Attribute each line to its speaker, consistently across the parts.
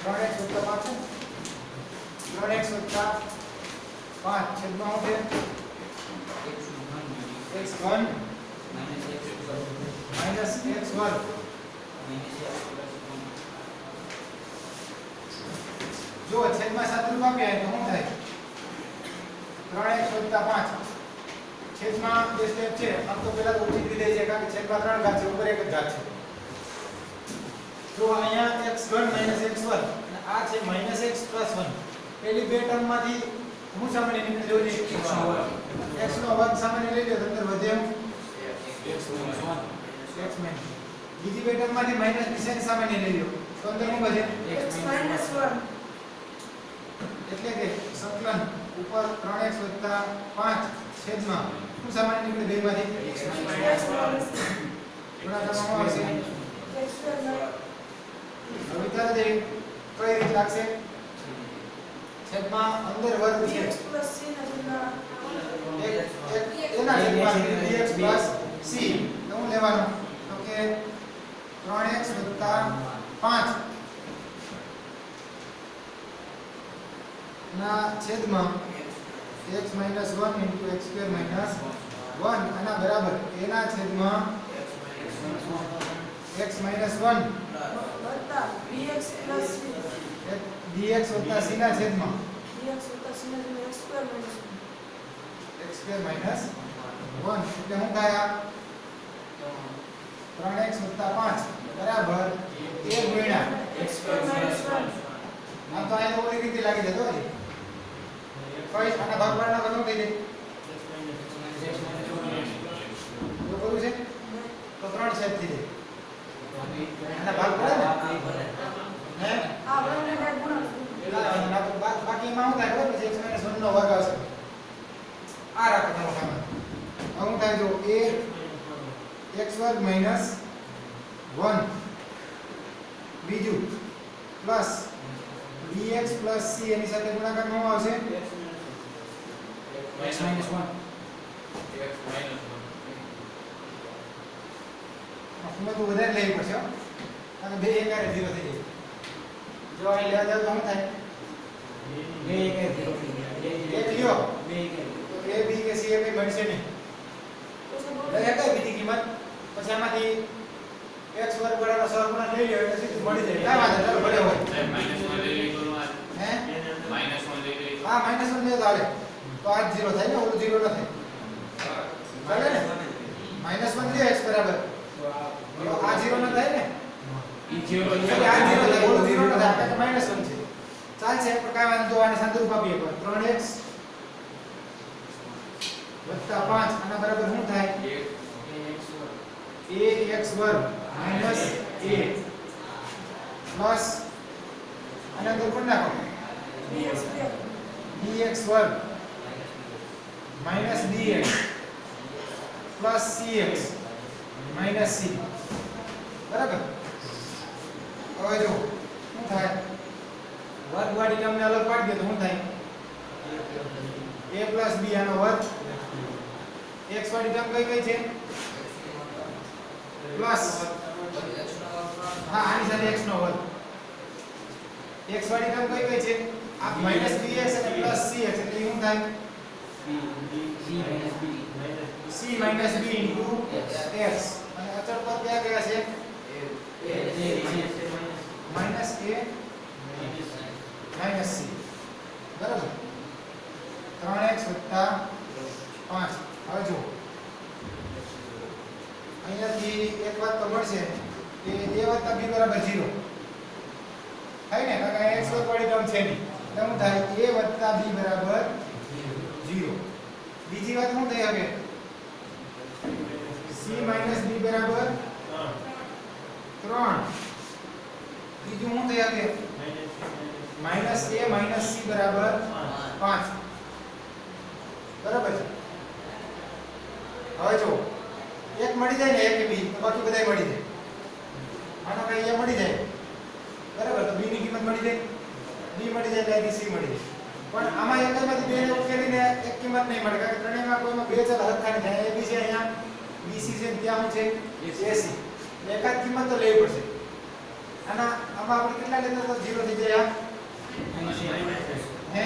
Speaker 1: 3x + 5 છે 3x + 5 છેદમાં શું છે x1 - x2 જો છેદમાં સાદુરૂપ આપ્યા તો શું થાય 3x + 5 છેદમાં બે સ્ટેપ છે આમ તો પહેલા તો ઉલટી દે છે કારણ કે છેદમાં 3 ઘાત છે ઉપર એક જ ઘાત છે તો અહીંયા x1 - x1 અને આ છે -x + 1 પેલી બે ટર્મમાંથી હું સામાન્ય નીકળી જોઈ x નો વર્ગ સામાન્ય લઈ લો તો અંદર વધે x બીજી બે ટર્મમાંથી માઈનસ નિશાની સામાન્ય લઈ લો તો અંદર શું વધે
Speaker 2: x - 1
Speaker 1: એટલે કે સંકલન ઉપર 3x + 5 છેદમાં શું સામાન્ય નીકળે બેમાંથી ગુણાકારમાં આવશે હવે વિચાર દે કઈ રીત લાગશે છેદમાં અંદર વર્ગ છે
Speaker 2: x + c ના
Speaker 1: એના છેદમાં dx + c તો હું લેવાનું તો કે 3x + 5 ના છેદમાં x - 1 * x2 - 1 આના બરાબર એના છેદમાં x - 1
Speaker 2: વત્તા bx + c
Speaker 1: dx + c ના છેદમાં
Speaker 2: dx + c ના x2 - 1
Speaker 1: x2 - 1 એટલે શું થાય આ 3x + 5 બરાબર 1 ગુણ્યા
Speaker 2: x2 - 1
Speaker 1: આ તો આ તો ઓલી રીતે લાગી જતો હજી કઈ આના ભાગવાળાનો કદમ થઈ જાય જો કરું છે તો 3 છેદ થઈ જાય આના ભાગ પડે ને હે
Speaker 2: આ બંને ને ગુણાકાર
Speaker 1: ના તો બાકીમાં શું થાય ખબર પછી x - 1 નો વર્ગ આવશે આ રાખો તમારો સામે શું થાય જો a x2 - 1 બીજું પ્લસ dx + c એની સાથે ગુણાકારમાં શું આવશે x - 1 આપણે તો વધારે લેવી પડશે હો અને બે એકારે 0 થઈ જાય જો આ લેવા જાવ તો શું થાય બે એકારે 0 થઈ જાય એક લ્યો બે એકારે તો a b કે c એ કઈ બનશે નહીં દરેક કઈ બીજી કિંમત પછી આમાંથી x વર્ગ બરાબર સહગુણક લઈ લ્યો એટલે સીધું મળી જાય કાઈ વાંધો ચાલો ભલે હોય
Speaker 3: -1 લઈ લઈ તો
Speaker 1: હે
Speaker 3: -1 લઈ લઈ
Speaker 1: હા -1 લે તો હાલે તો આ 0 થાય ને ઓલું 0 ન થાય ચાલે ને -1 લે x બરાબર તો આ 0 ન થાય ને
Speaker 3: ઈ 0
Speaker 1: આ 0 થાય ઓલું 0 ન થાય એટલે -1 છે ચાલશે પણ કાઈ વાંધો આને સાદુરૂપ આપીએ એકવાર 3x + 5 આના બરાબર શું થાય ax2 - a પ્લસ આના અંદર કોણ નાખો
Speaker 2: bx +
Speaker 1: dx2 - dx plus cx - c બરાબર હવે જો શું થાય વર્ગવાળી ટર્મને અલગ પાડી દે તો શું થાય a + b આનો વર્ગ x વાળી ટર્મ કઈ છે પ્લસ હા આની સાથે x નો વર્ગ x વાળી ટર્મ કઈ છે આ -dx અને +cx એટલે શું થાય c - b * x અને અચળ પદ કયા કયા છે -a - c બરાબર 3x + 5 હવે જો અહીંયાથી એક વાત તો મળશે કે a + b = 0 થાય ને કારણ કે x વર્ગ વાળી ટર્મ છે નહીં એટલે શું થાય a + b = 0 બીજી વાત શું થઈ શકે c - b = 3 બીજું શું થઈ શકે -a - c = 5 બરાબર છે હવે જો એક મળી જાય ને a કે b તો બાકી બધાય મળી જાય આનો કઈ a મળી જાય બરાબર તો b ની કિંમત મળી જાય b મળી જાય એટલે c મળી જાય પણ આમાં એકમાંથી બે ને ઉકેલીને એક કિંમત નહીં મળે કારણ કે ત્રણેયમાં કોઈમાં બે ચલ હરખા નહીં થાય a b છે અહીંયા bc છે ત્યાં શું છે ac એકાદ કિંમત તો લેવી પડશે આના આમાં આપણે કેટલા લેતા તો 0 થઈ જાય હે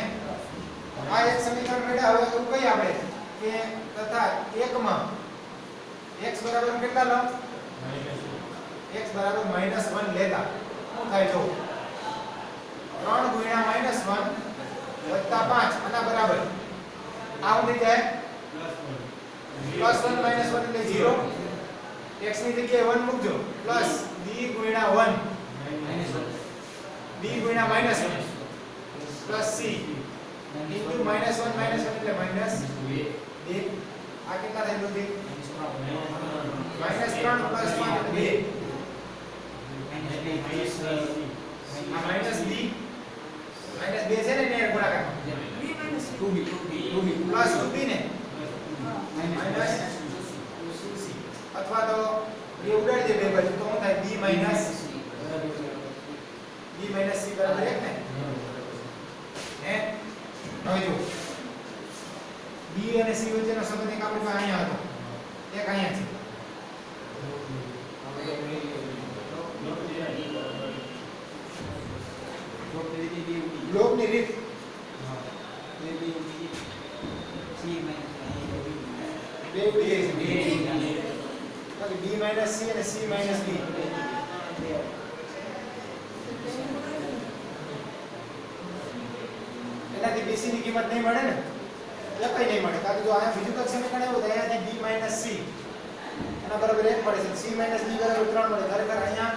Speaker 1: આ એક સમીકરણ મેળા હવે એવું કઈ આપણે કે તથા એકમાં x બરાબર કેટલા લો x બરાબર -1 લેતા શું થાય જો 3 ગુણ્યા -1 વત્તા 5 આના બરાબર આ ઉડી જાય +1 -1 એટલે 0 x ની જગ્યાએ 1 મૂકજો પ્લસ b ગુણ્યા 1 b ગુણ્યા -1 પ્લસ c ઇન્ટુ -1 એટલે -2 આ કેટલા થઈ ગયું -3 + 1 એટલે 2 આ -b -2 છે ને એને ગુણાકાર
Speaker 2: B minus C.
Speaker 1: 2b plus 2b ને માઈનસ અથવા તો એ ઉડાડી દે બે બાજુ તો શું થાય b માઈનસ c બરાબર 1 ને હે હવે જો b અને c વચ્ચેનો સંબંધ એક આપણી પાસે અહીંયા હતો એક અહીંયા છે લોભની રીત બે ઉડી જાય છે b માઈનસ c અને c માઈનસ b એનાથી bc ની કિંમત નહીં મળે ને લખાઈ નહીં મળે કારણ કે જો આયા બીજું કઈ સમીકરણ એવું થાય અહીંયાથી b માઈનસ c એના બરાબર 1 મળે છે c માઈનસ b બરાબર 3 મળે ખરેખર અહીંયા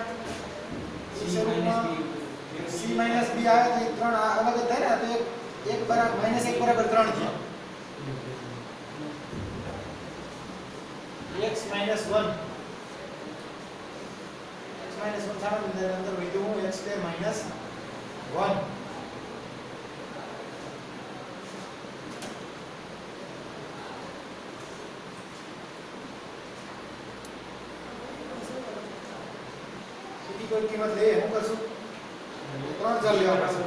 Speaker 1: c માઈનસ b આવે તો એ 3 અલગ જ થાય ને તો 1 બરાબર -1 બરાબર 3 થયા x minus 1 સામાન્ય રીતે અંદર વધ્યું હું x square minus 1 બીજી કોઈ કિંમત લઈએ હું કરશું 3 ચાલ લેવા પડશે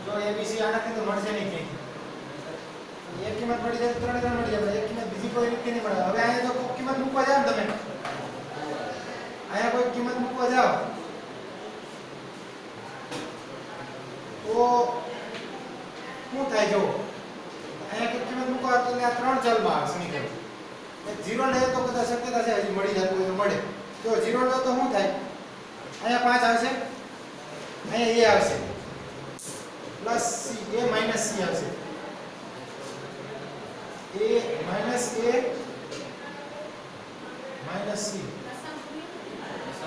Speaker 1: જો abc આનાથી તો મળશે નહીં ક્યાંય એક કિંમત મળી જાય 3 મળી જાય એક કિંમત બીજી કોઈ રીતે નહીં મળે હવે અહીંયા જો કોઈ કિંમત મૂકવા જાવ તમે અહીંયા કોઈ કિંમત મૂકવા જાવ તો શું થાય જો અહીંયા કોઈ કિંમત મૂકવા તો આ 3 ચલમાં આવે સમીકરણ 0 લે તો કદાચ શક્યતા છે હજી મળી જતું હોય તો મળે જો 0 લો તો શું થાય અહીંયા 5 આવશે અહીંયા a આવશે plus c a minus c આવશે a માઈનસ c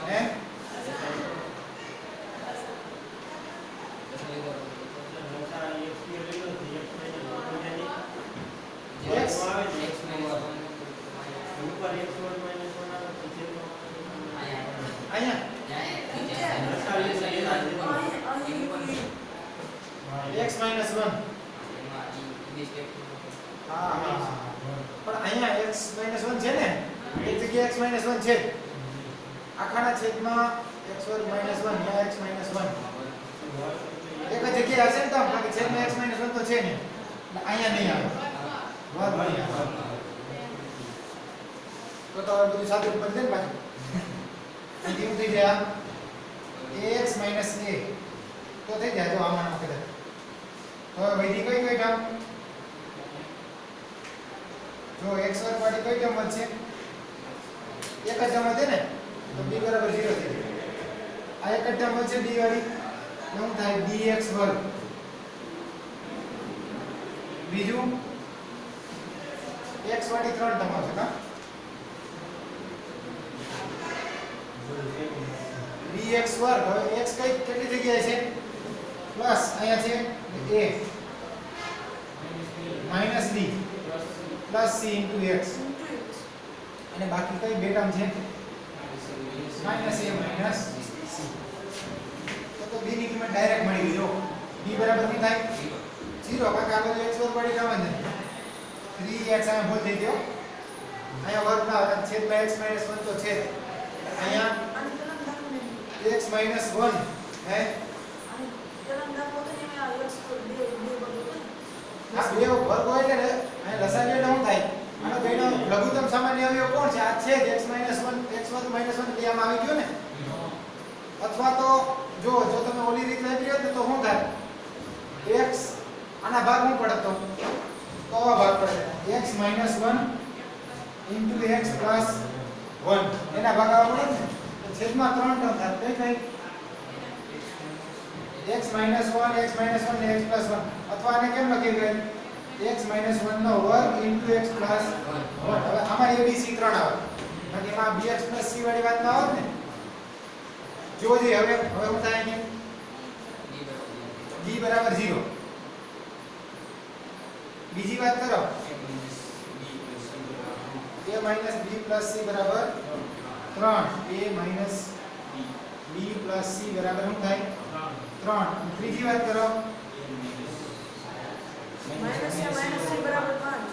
Speaker 1: હે x x minus 1 હા પણ અહીંયા x minus 1 છે ને એક જગ્યાએ x minus 1 છે આખાના છેદમાં x વર્ગ minus 1 યા x minus 1 એક જ જગ્યાએ હશે ને તો કારણ કે છેદમાં x minus 1 તો છે ને એટલે અહીંયા નહીં આવે વર્ગ નહીં આવે તો હવે બધું સાદું બદલે ને પાછું અહીં થઈ જાય ax minus a તો થઈ જાય તો આમાં કદાચ તો વૈધી કઈ ટર્મ જો x વર્ગ વાળી કઈ ટર્મ વધશે એક જ ટર્મ વધે ને તો b બરાબર 0 થઈ જાય આ એક જ ટર્મ વધશે d વાળી શું થાય dx વર્ગ બીજું x વાળી 3 ટર્મ આવશે કા dx વર્ગ હવે x કઈ કેટલી જગ્યાએ છે પ્લસ અહીંયા છે a minus d plus c into x અને બાકી કઈ બે ટર્મ છે માઈનસ a માઈનસ c તો b ની કિંમત ડાયરેક્ટ મળી ગઈ જો b બરાબર શું થાય 0 કારણ કે આ બધું x વર્ગ વાળી ટર્મ જ નથી 3x અહીંયા ભૂલ થઈ ગયો અહીંયા વર્ગ ના આવે છેદમાં x minus 1 તો છે અહીંયા x minus 1 હે આ બે વર્ગ હોય એટલે અહીં લસાઅ લે શું થાય આનો બેનો લઘુત્તમ સામાન્ય અવયવ કોણ છે? આ છે જ x - 1 x વર્ગ - 1 એટલે આમાં આવી ગયો ને. અથવા તો જો તમે ઓલી રીત વાપરી હોત ને તો શું થાય? x આના ભાગ શું પડે તો આવા ભાગ પડે x - 1 into x plus 1 એના ભાગ આવવા પડે ને તો છેદમાં 3 ટર્મ થાય કઈ થાય? x - 1 ને x plus 1 અથવા આને કેમ લખી ગયું? x - 1 નો વર્ગ into x plus 1. હવે આમાં abc 3 આવે બાકી એમાં bx plus c વાળી વાત ના આવે ને. જોજે હવે શું થાય કે b બરાબર 0. બીજી વાત કરો a minus b plus c બરાબર 3. a minus b plus c બરાબર શું થાય? 3. ત્રીજી વાત કરો
Speaker 2: માઇનસ c બરાબર 5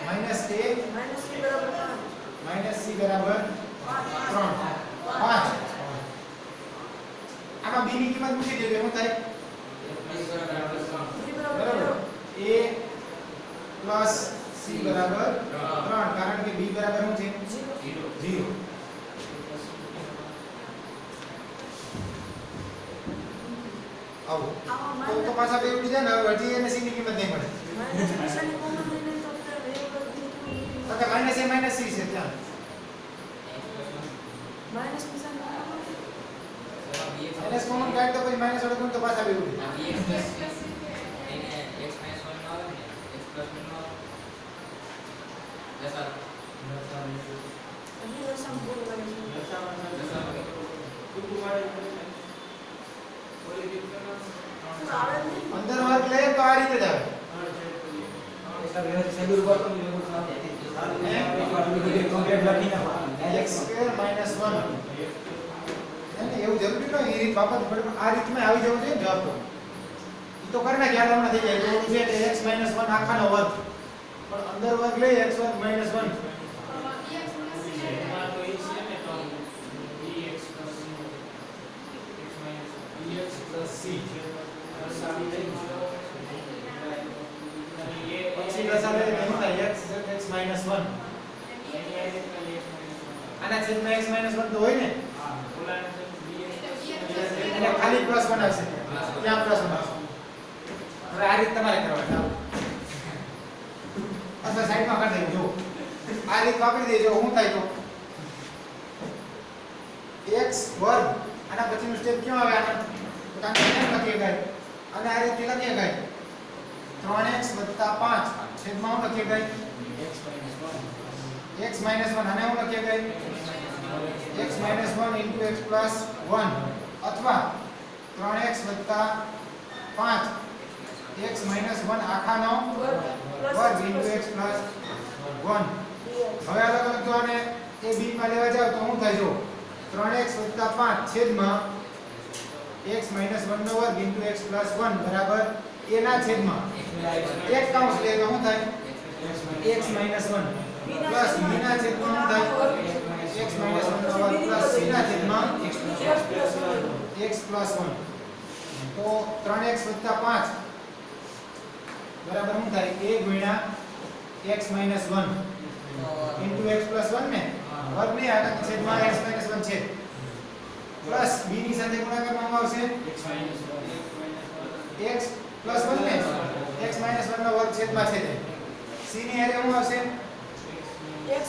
Speaker 1: minus a
Speaker 2: માઇનસ c બરાબર 5
Speaker 1: minus c બરાબર 3. 5. આમાં b ની કિંમત મૂકી દેજો શું થાય?
Speaker 2: b બરાબર
Speaker 1: બરાબર a plus c બરાબર 3 કારણ કે b બરાબર શું છે? 0. આવો તો પાછા બે ઉડી જાય ને હવે હજી એને c ની કિંમત નહીં મળે.
Speaker 2: માઇનસ નિશાની કોમન લઈને તો આપણે a
Speaker 1: તો માઈનસ a માઈનસ c છે ત્યાં.
Speaker 2: માઇનસ નિશાની
Speaker 1: માઈનસ કોમન કાઢ તો પછી માઈનસ વડે ગુણ તો પાછા બે ઉડી.
Speaker 2: અહીં રસમ પૂરું કરે
Speaker 1: અંદર વર્ગ લે તો આ રીતે જ આવે. x સ્ક્વેર માઈનસ 1 એને એવું જરૂરી ન એ રીત બાબત પણ આ રીતમાં આવી જવું જોઈએ જવાબ તો. ઈ તો કરી નાખ્યા હમણાં થઈ જાય તો છે કે x - 1 આખાનો વર્ગ પણ અંદર વર્ગ લે x વર્ગ માઈનસ 1 પછી દશાલે શું થાય x માઈનસ 1 આના છેદમાં x માઈનસ 1 તો હોય ને એટલે ખાલી પ્લસ 1 આવશે ત્યાં પ્લસ 1 આવશે. હવે આ રીત તમારે કરવાની અથવા સાઈડમાં કરી દેજો. આ રીત વાપરી દેજો શું થાય તો x વર્ગ આના પછીનું સ્ટેપ ક્યાં આવે આના તો કાંઈ કેમ લખીએ ગાય અને આ રીતે લખીએ ગાય 3x + 5 છેદમાં શું લખીએ ગાય x - 1 આને શું લખીએ ગાય x - 1 into x plus 1 અથવા 3x + 5 x - 1 આખાનો વર્ગ into x plus 1. હવે અલગ અલગ જો આને a b માં લેવા જાવ તો શું થાય જો 3x + 5 છેદમાં x - 1 નો વર્ગ into x plus 1 બરાબર a ના છેદમાં એક કાઉન્સ લે તો શું થાય x - 1 પ્લસ b ના છેદમાં શું થાય x - 1 નો વર્ગ પ્લસ c ના છેદમાં x plus 1. તો 3x + 5 બરાબર શું થાય a ગુણ્યા x - 1 into x plus 1 ને વર્ગ નહીં આવે તો છેદમાં x - 1 છે પ્લસ b ની સાથે ગુણાકાર કરવામાં આવશે x plus 1 ને x - 1 નો વર્ગ છેદમાં છે c ની હારે શું આવશે
Speaker 2: x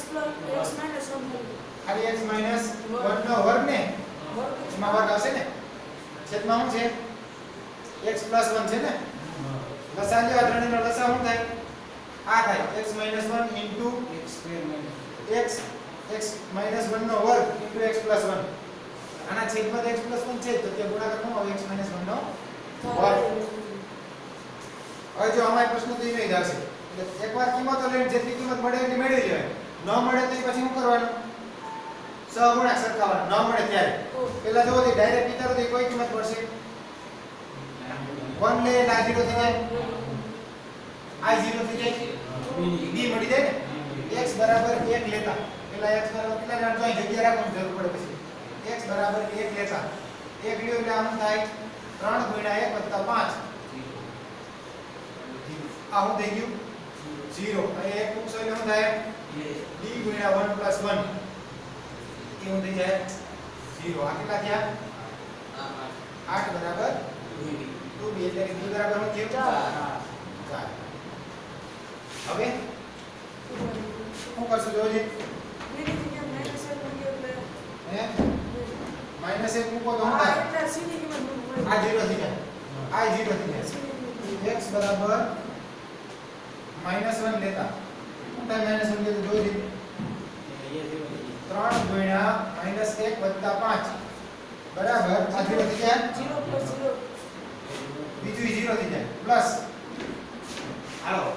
Speaker 2: minus 1
Speaker 1: ખાલી x - 1 નો વર્ગ ને એમાં વર્ગ આવશે ને છેદમાં શું છે x plus 1 છે ને લસા લ્યો આ ત્રણેયનો લસા શું થાય આ થાય x - 1 into x minus 1 નો વર્ગ into x plus 1 આના છેદમાં x plus 1 છે તો તે ગુણાકાર નો આવે x minus 1 નો વર્ગ. હવે જો અમારો પ્રશ્ન તો એ નહીં આવશે એટલે એકવાર કિંમતો લઈને જેટલી કિંમત મળે એટલી મેળવી લેવાય. ન મળે તો પછી શું કરવાનું સહગુણક સરખાવવાનું. ન મળે ત્યારે પહેલા જો તે ડાયરેક્ટ વિચારો તો કોઈ કિંમત મળશે 1 લે એટલે આ 0 થઈ જાય આ 0 થઈ જાય b મળી જાય ને x બરાબર 1 લેતા પહેલા x બરાબર કેટલા જાણતો અહીં જગ્યા રાખવાની જરૂર પડે પછી x બરાબર 1 લેતા 1 લ્યો એટલે આમ થાય 3 ગુણ્યા 1 વત્તા 5 આ હું થઈ ગયું 0 અહીં 1 મૂકશો એટલે શું થાય b ગુણ્યા 1 પ્લસ 1 કેવું થઈ જાય 0 આ કેટલા થયા 8 બરાબર 2b એટલે કે b બરાબર શું થયું 4 હવે શું કરશું જોજે
Speaker 2: બીની જગ્યાએ માઈનસ 1 મૂકીએ એટલે
Speaker 1: હે માઈનસ 1 મૂકો તો શું થાય
Speaker 2: એટલે c ની કિંમત મૂકવી
Speaker 1: આ 0 થઈ જાય આ 0 થઈ જાય
Speaker 2: c ની કિંમત
Speaker 1: x બરાબર -1 લેતા શું થાય -1 લે તો જોઈ લે 3 ગુણ્યા -1 વત્તા 5 બરાબર આ 0 થઈ જાય
Speaker 2: 0 પ્લસ 0
Speaker 1: બીજું 0 થઈ જાય પ્લસ હાલો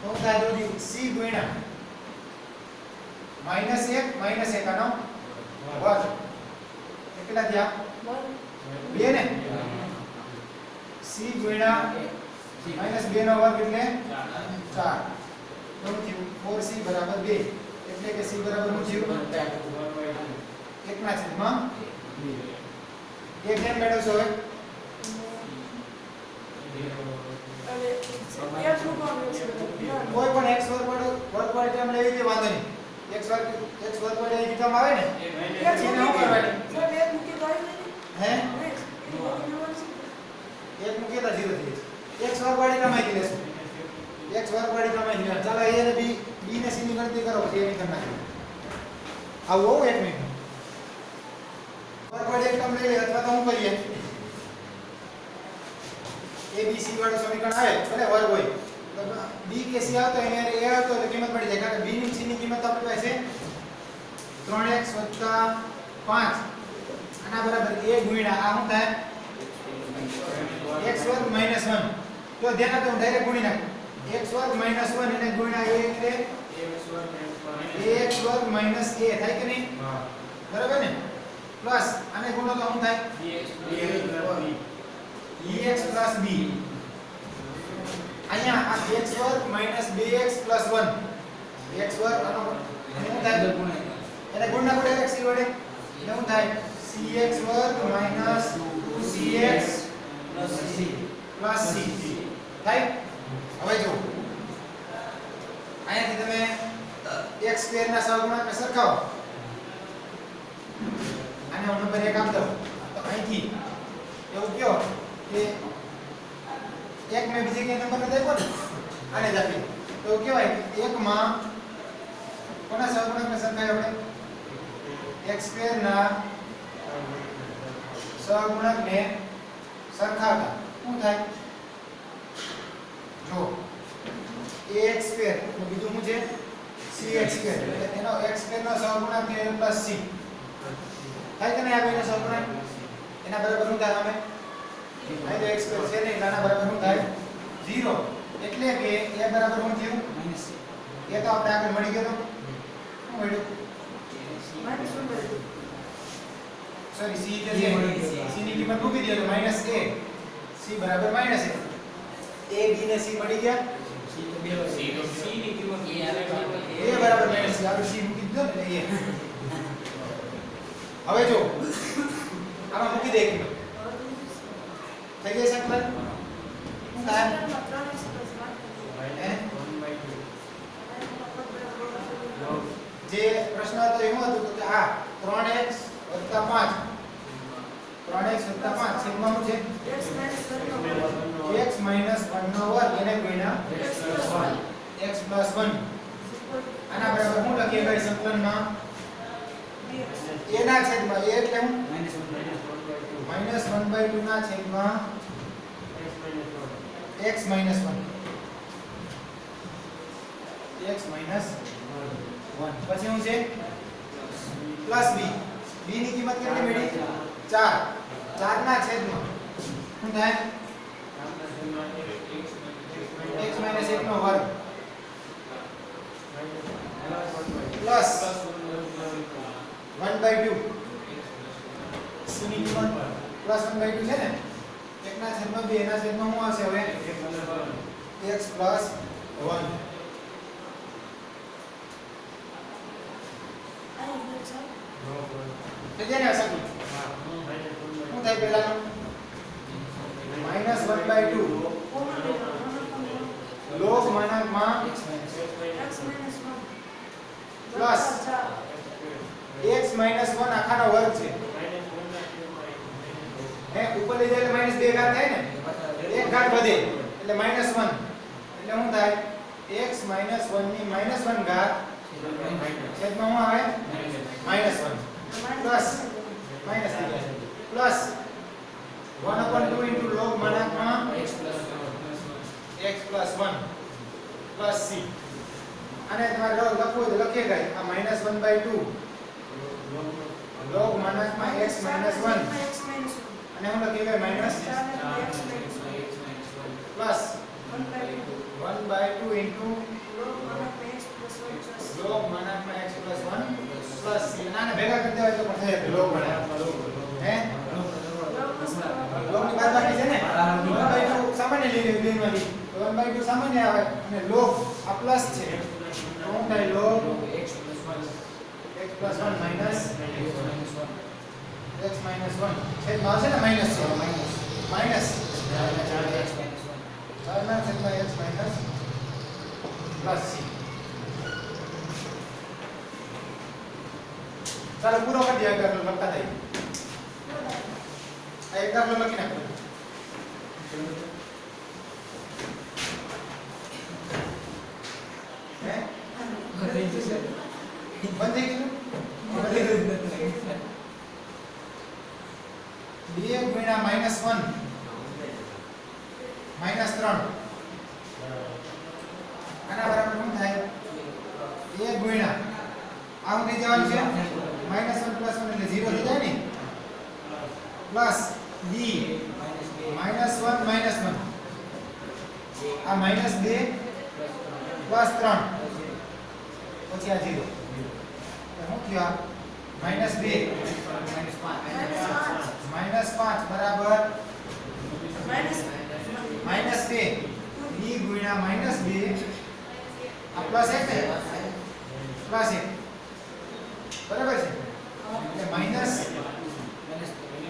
Speaker 1: તો થાય જોજી c ગુણ્યા -1 આનો વર્ગ કેટલા થયા
Speaker 2: 1
Speaker 1: 2 ને c ગુણ્યા -2 નો વર્ગ એટલે 4 તો થયું 4c બરાબર 2 એટલે કે c બરાબર શું થયું 1 ના છેદમાં 1 કેમ મેળવશો હવે
Speaker 2: અને એક મૂકવાનું છે
Speaker 1: કોઈ પણ x વર્ગ વાળી ટર્મ લેવી તે વાંધો નહીં x વર્ગ વાળી આવી ટર્મ આવે ને
Speaker 2: એક
Speaker 1: એને શું કરવાની
Speaker 2: સાહેબ એક મૂકી તો આવી
Speaker 1: હે
Speaker 2: નહીં
Speaker 1: એક મૂકીએ તો 0 થઈ જશે x વર્ગ વાળી ટર્મ આવી લેશું x વર્ગ વાળી ટર્મ આવી લેશું ચાલો a અને b ને c ની ગણતરી કરો પછી એની કરી નાખીએ આવું હોવું 1 મિનિટ વર્ગ વાળી એક ટર્મ લઈ લે અથવા તો શું કરીએ a b c વાળું સમીકરણ આવે ભલે વર્ગ હોય તો b કે c આવતો હોય અને a આવતો હોય તો કિંમત મળી જાય કારણ કે b ની c ની કિંમત આપણી પાસે 3x 5 આના બરાબર a ગુણ્યા આ શું થાય x વર્ગ -1 તો ધ્યાન આપો હું ડાયરેક્ટ ગુણી નાખું x વર્ગ -1 અને ગુણ્યા a એટલે ax વર્ગ a થાય કે નહીં બરાબર ને પ્લસ આને ગુણો તો શું થાય ex plus b અહીંયા આ x વર્ગ -2x 1 x વર્ગ આનો શું થાય એને ગુણ નાખો ડાયરેક્ટ c વડે એટલે શું થાય cx વર્ગ -2cx plus c થાય હવે જો અહીંયાથી તમે x સ્ક્વેર ના સહગુણકને સરખાવો આને હું નંબર 1 આપી દઉં તો અહીંથી એવું કયો કે એક મે બીજે કે નંબર નથી આપ્યો ને આને જ આપી તો કહેવાય કે એકમાં કોના સહગુણકને સરખાય આપણે x સ્ક્વેર ના સહગુણકને સરખાવતા શું થાય જો ax સ્ક્વેર તો બીજું શું છે cx સ્ક્વેર એટલે એનો x સ્ક્વેર નો સહગુણક છે પ્લસ c થાય કે નહીં આ બેનો સહગુણક એના બરાબર શું થાય અમે અહીં તો x સ્ક્વેર છે ને એના બરાબર શું થાય 0 એટલે કે a બરાબર શું થયું એ તો આપણે આગળ મળી ગયો તો શું મળ્યું
Speaker 2: -1
Speaker 1: સોરી c જે છે c ની કિંમત મૂકી દે તો -a c બરાબર -a a b ને c મળી ગયા
Speaker 3: c ની કિંમત
Speaker 1: a બરાબર -c આપણે c મૂકી દીધો ને એટલે a હવે જો આમાં મૂકી દે કિંમત થઈ ગઈ સંકલન શું થાય જે પ્રશ્ન હતો એમાં હતું કે આ 3x 5 3x 5 છેદમાં શું છે x - 1 નો વર્ગ એને ગુણ્યા x + 1 આના બરાબર શું લખીએ ગઈ સંકલનમાં a ના છેદમાં a એટલે હું -1/2 ના છેદમાં x - 1 x - 1 પછી શું છે પ્લસ b b ની કિંમત કેટલી મળી 4 4 ના છેદમાં શું થાય x - 1 નો વર્ગ પ્લસ 1/2 c ની કિંમત પ્લસ 1/2 છે ને 1 ના છેદમાં 2 ના છેદમાં શું આવશે હવે x + 1 તો જેને અસર શું થાય પહેલાનું -1/2 log માનાંકમાં
Speaker 2: x - 1
Speaker 1: પ્લસ x માઈનસ 1 આખાનો વર્ગ છે હે ઉપર લઈ જાય એટલે માઈનસ 2 ઘાત થાય ને એક ઘાત વધે એટલે માઈનસ 1 એટલે શું થાય x માઈનસ 1 ની માઈનસ 1 ઘાત છેદમાં શું આવે માઈનસ 1 પ્લસ માઈનસ થઈ જાય પ્લસ 1/2 into log માનાંકમાં x plus 1 plus c આને તમારે લખવું હોય તો લખીએ ગાય આ -1/2 log માનાંકમાં x minus 1 અને હું લખી ગાય માઈનસ પ્લસ 1/2 into log માનાંકમાં x plus 1 plus c આને ભેગા કરી દેવાય તો પણ થાય log માનાંકમાં હે log ની બાદબાકી છે ને 1/2 સામાન્ય લઈ લેવી બેમાંથી 1/2 સામાન્ય આવે અને log આ પ્લસ છે તો શું થાય log x plus 1 minus x minus 1 છેદમાં આવશે ને માઈનસ છે માઈનસ 4 ના છેદમાં x minus પ્લસ c ચાલો પૂરો કરી દઈએ દાખલો લખતા થઈ આ એક દાખલો લખી નાખો હે બંધ થઈ ગયું બંધ થઈ ગયું 2 ગુણ્યા -1 -3 આના બરાબર શું થાય 1 ગુણ્યા આ ઉડી જવાનું છે -1 + 1 એટલે 0 થઈ જાય ને પ્લસ b -1 -1 આ -2 + 3 પછી આ 0 તો શું થયું -2 -5 બરાબર -2 b ગુણ્યા -2 આ પ્લસ 1 ને પ્લસ 1 બરાબર છે એટલે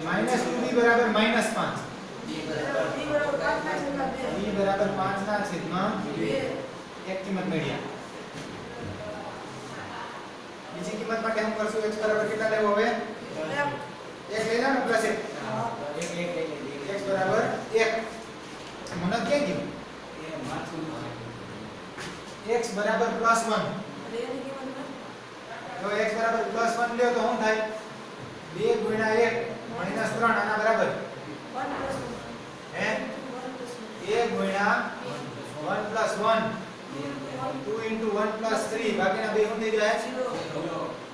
Speaker 1: -2b બરાબર -5 b બરાબર 5 ના છેદમાં 2 એક કિંમત મળી બીજી કિંમત માટે શું કરશું x બરાબર કેટલા લેવો હવે 1 લઈ લો ને પ્લસ 1 x બરાબર 1 મને ક્યાં ગયું x બરાબર +1 તો x બરાબર +1 લ્યો તો શું થાય 2 ગુણ્યા 1 -3 આના બરાબર 1 હે 1 ગુણ્યા 1 + 1 2 into 1 plus 3 બાકીના બે શું થઈ જાય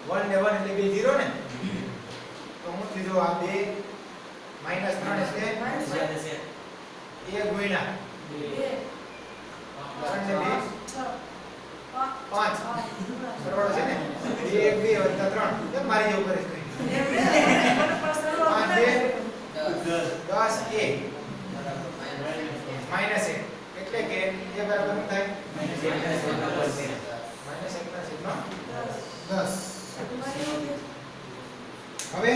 Speaker 1: 1 ને 1 એટલે બે 0 ને તો હું કીધું આ બે -3 એટલે 1 ગુણ્યા 3 ને 2 5 સરવાળો છે ને 2 1 2 + 3 કેમ મારી જેવું કરે છે 5 2 10 a -1 એટલે કે a બરાબર શું થાય -1/10 હવે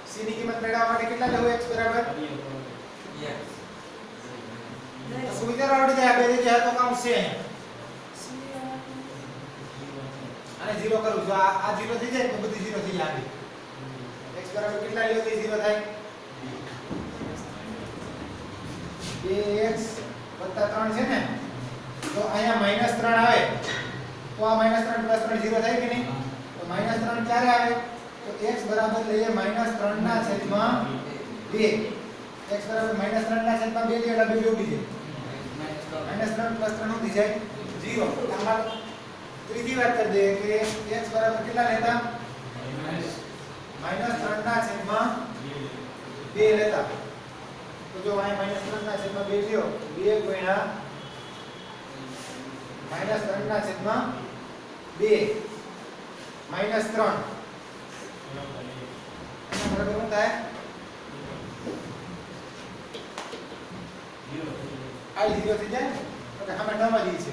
Speaker 1: c ની કિંમત મેળવવા માટે કેટલા લેવું x બરાબર તો સુવિધા આવડી જાય બે જગ્યાએ તો કાઉન્ટ છે આને 0 કરું જો આ 0 થઈ જાય તો બધું 0 થઈ જાય x બરાબર કેટલા લેવું તો 0 થાય 2x + 3 છે ને તો અહીંયા -3 આવે તો આ -3 + 3 0 થાય કે નહીં તો -3 ક્યારે આવે તો x બરાબર લઈએ -3 ના છેદમાં 2 x બરાબર -3 ના છેદમાં 2 એટલે બે ઉડી જાય -3 + 3 ઉડી જાય 0 આમાં ત્રીજી વાત કરી દે કે x બરાબર કેટલા લેતા -3 ના છેદમાં 2 લેતા તો જો અહીંયા -3 ના છેદમાં 2 લ્યો 2 ગુણ્યા -3 ના છેદમાં 2 -3 એના બરાબર શું થાય આ 0 થઈ જાય તો આમાં નવા દી છે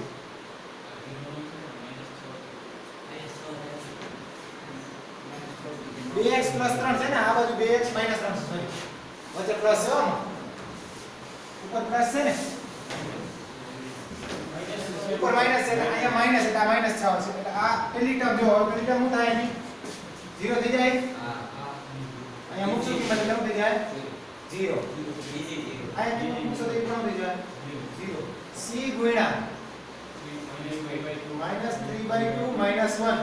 Speaker 1: x + 3 છે ને આ બાજુ 2x - 3 સોરી વચ્ચે પ્લસ છે ઉપર પ્લસ છે ને ઉપર માઈનસ છે એટલે અહીંયા માઈનસ એટલે આ માઈનસ 6 આવશે એટલે આ પેલી ટર્મ જો હવે પેલી ટર્મ શું થાય એની 0 થઈ જાય અહીંયા મૂકશું કિંમત એટલે શું થઈ જાય 0 અહીંયા કિંમત મૂકશો તો એ પણ થઈ જાય 0 c ગુણ્યા -3/2 -1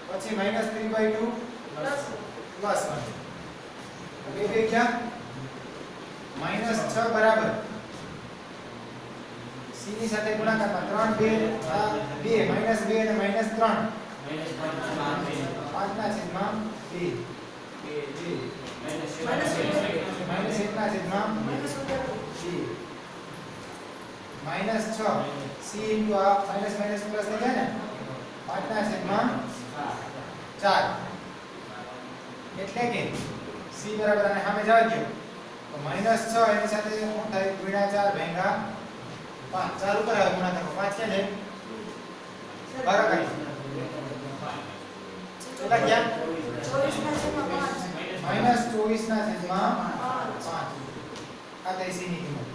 Speaker 1: પછી -3/2 +1 એટલે બે ક્યાં -6 બરાબર c ની સાથે ગુણાકારમાં 3 2 -2 અને -3 5 ના છેદમાં 2 -6 c into આ માઈનસ માઈનસ પ્લસ થઈ જાય ને 5 ના છેદમાં 4 એટલે કે c બરાબર આને સામે જવા દો તો -6 એની સાથે શું થાય ગુણ્યા 4 ભાગ્યા 5 4 ઉપર આવે ગુણાકાર 5 ક્યાં જાય ભાગાકાર કેટલા ગયા -24 ના છેદમાં 5 આ થઈ c ની કિંમત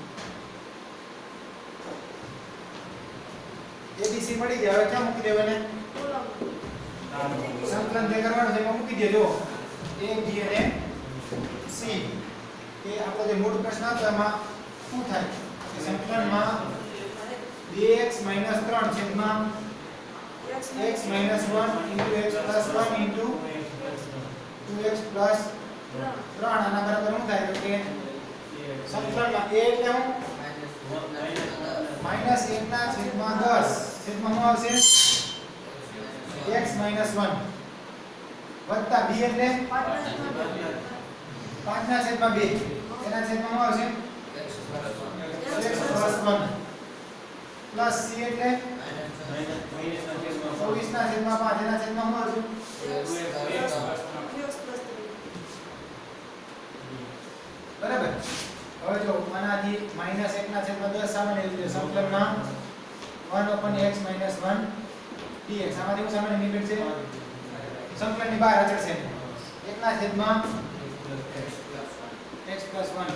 Speaker 1: ABC મળી ગયા હવે ક્યાં મૂકી દેવાને સંકલન જે કરવાનું છે એમાં મૂકી દેજો A B અને C એ આપણો જે મૂળ પ્રશ્ન હતો એમાં શું થાય કે સંકલનમાં 2x 3 છેદમાં x 1 into x plus 1 into 2x plus 3 આના બરાબર શું થાય તો કે સંકલનમાં A એટલે હું -1 ના છેદમાં 10 છેદમાં શું આવશે x - 1 વત્તા b એટલે 5 ના છેદમાં 2 એના છેદમાં શું આવશે x + 1 પ્લસ c એટલે 24 ના છેદમાં 5 એના છેદમાં શું આવશે બરાબર હવે જો આનાથી -1 ના છેદમાં 10 સામાન્ય રીતે સંકલનમાં 1/x - 1 dx આમાંથી હું સામાન્ય નીકળશે સંકલનની બહાર અચળ છે 1 ના છેદમાં x + 1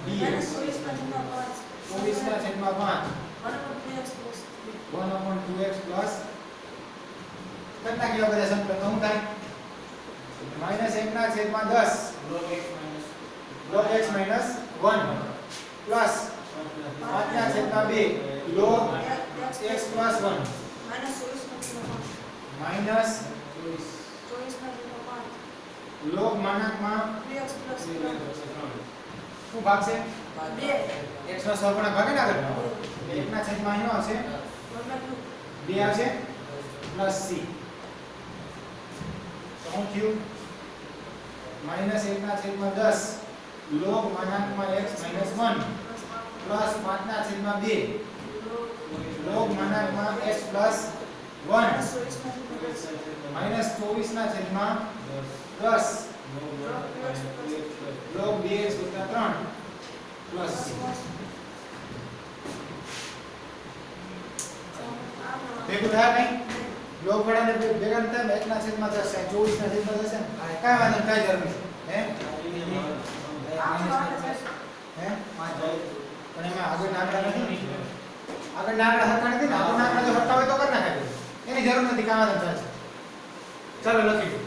Speaker 1: dx 24 ના છેદમાં 5 1/2x plus કેટલા કેવા બધા સંકલન શું થાય -1 ના છેદમાં 10 log x - 1 plus 5 ના છેદમાં 2 log x plus 1 minus log માનાંકમાં શું ભાગશે x નો સહગુણક ભાગે ને આગળ 1 ના છેદમાં અહીં આવશે 2 આવશે પ્લસ c તો શું થયું -1 ના છેદમાં 10 log માનાંકમાં x - 1 પ્લસ 5 ના છેદમાં 2 log માનાંકમાં x પ્લસ 1 -24 ના છેદમાં 10 log 2x + 3 પ્લસ c ભેગું થાય નહીં log વડાને ભેગા ન થાય 1 ના છેદમાં 10 24 ના છેદમાં 10 કાંઈ વાંધો નહીં કાંઈ જરૂર નહીં હે પણ એમાં આગળ નાકડા નથી આગળ નાકડા હરતા નથી ને આગળ નાકડા જો હરતા હોય તો કર નાખાય એની જરૂર નથી કામ આદમ ચાલશે ચાલો લખી દો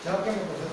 Speaker 1: જવાબ કેમ હતો